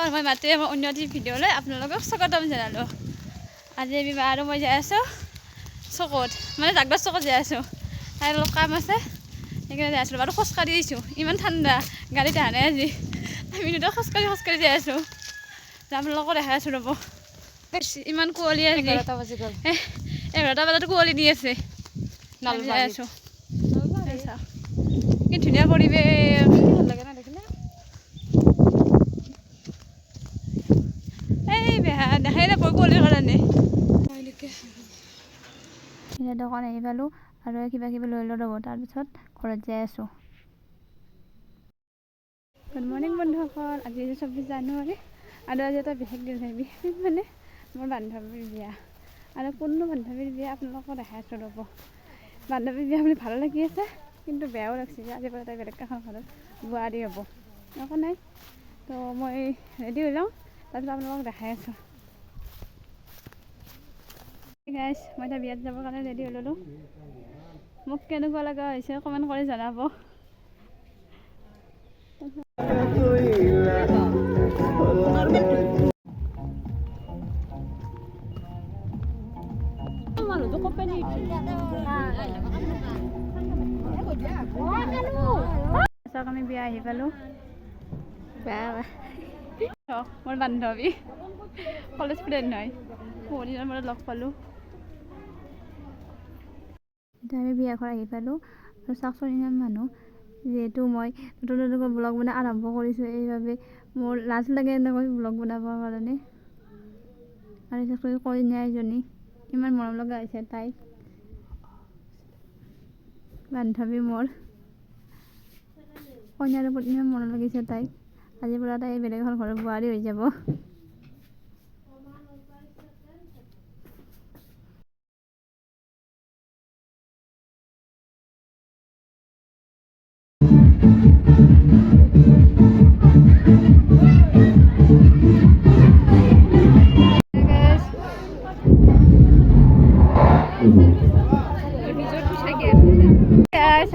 বন্ধুসকল মই মাত্ৰে মই অন্য এটি ভিডিঅ'লৈ আপোনালোকক স্বাগতম জনালোঁ। আজি বিবাহ আৰু মই যাই আছোঁ চকত, মানে জাগবাৰ চকত যাই আছোঁ। তাইৰ অলপ কাম আছে সেইকাৰণে যাই আছোঁ আৰু খোজকাঢ়ি দিছোঁ। ইমান ঠাণ্ডা, গাড়ীত অহা নাই আজি, আমি দুটা খোজকাঢ়ি যাই আছোঁ। আপোনালোকক দেখাই আছোঁ ৰ'ব, ইমান কুঁৱলী আজি 11টা বজাতো কুঁৱলী দি আছে। যাই আছোঁ, কি ধুনীয়া পৰিৱেশ, দেখাই নাপায় কুঁৱলীৰ কাৰণে। দোকান আহি পালোঁ আৰু কিবা কিবি লৈ ল'ব, তাৰপিছত ঘৰত যাই আছোঁ। গুড মৰ্ণিং বন্ধুসকল, আজি 24 জানুৱাৰী আৰু আজি এটা বিশেষ দিন। বিশেষ মানে মোৰ বান্ধৱীৰ বিয়া, আৰু কোনো বান্ধৱীৰ বিয়া আপোনালোকক দেখাই আছোঁ ৰ'ব। বান্ধৱীৰ বিয়া বুলি ভালো লাগি আছে, কিন্তু বেয়াও লাগিছে যে আজিৰ পৰা তাই বেলেগ এখন ঘৰত বোৱাৰী হ'ব। একো নাই, তো মই ৰেডি হৈ যাওঁ, তাৰপিছত আপোনালোকক দেখাই আছোঁ। গাইজ, মই এতিয়া বিয়াত যাবৰ কাৰণে ৰেডি হৈ ল'লোঁ। মোক কেনেকুৱা লগা হৈছে কমেণ্ট কৰি জনাব। আমি বিয়া আহি পালোঁ। মোৰ বান্ধৱী, কলেজ ফ্ৰেণ্ড হয়, বহুত দিনৰ মূৰত লগ পালোঁ। এতিয়া আমি বিয়া ঘৰ আহি পালোঁ আৰু চাওকচোন ইমান মানুহ। যিহেতু মই নতুনকৈ ব্লগ বনাই আৰম্ভ কৰিছোঁ, এইবাবে মোৰ লাজ লাগে এনেকৈ ব্লগ বনাবৰ কাৰণে। আৰু চাওকচোন কইনা এজনী ইমান মৰম লগা হৈছে, তাইক বান্ধৱী মোৰ কইনাৰ ওপৰত ইমান মৰম লাগিছে তাইক। আজিৰ পৰা তাই বেলেগ এখন ঘৰৰ বোৱাৰী হৈ যাব।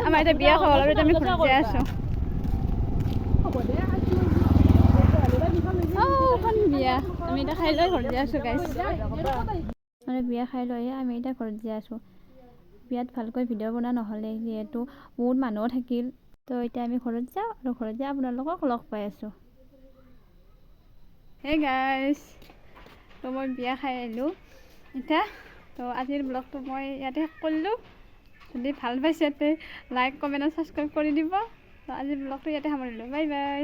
আমাৰ এতিয়া বিয়া খোৱা আৰু আমি ঘৰত যাই আছোঁ। বিয়া আমি এতিয়া খাই লৈ ঘৰত যাই আছোঁ গাইজ। মানে বিয়া খাই লৈ আমি এতিয়া ঘৰত যাই আছোঁ। বিয়াত ভালকৈ ভিডিঅ' বনোৱা নহ'লে, যিহেতু বহুত মানুহো থাকিল, তো এতিয়া আমি ঘৰত যাওঁ আৰু ঘৰত যাই আপোনালোকক লগ পাই আছোঁ। হে গাইজ, তো মই বিয়া খাই আহিলোঁ এতিয়া। তো আজিৰ ব্লগটো মই ইয়াতে শেষ কৰিলোঁ। যদি ভাল পাইছে তে লাইক, কমেণ্ট আৰু ছাবস্ক্ৰাইব কৰি দিব। তো আজিৰ ব্লগটো ইয়াতে সামৰিলোঁ। Bye bye.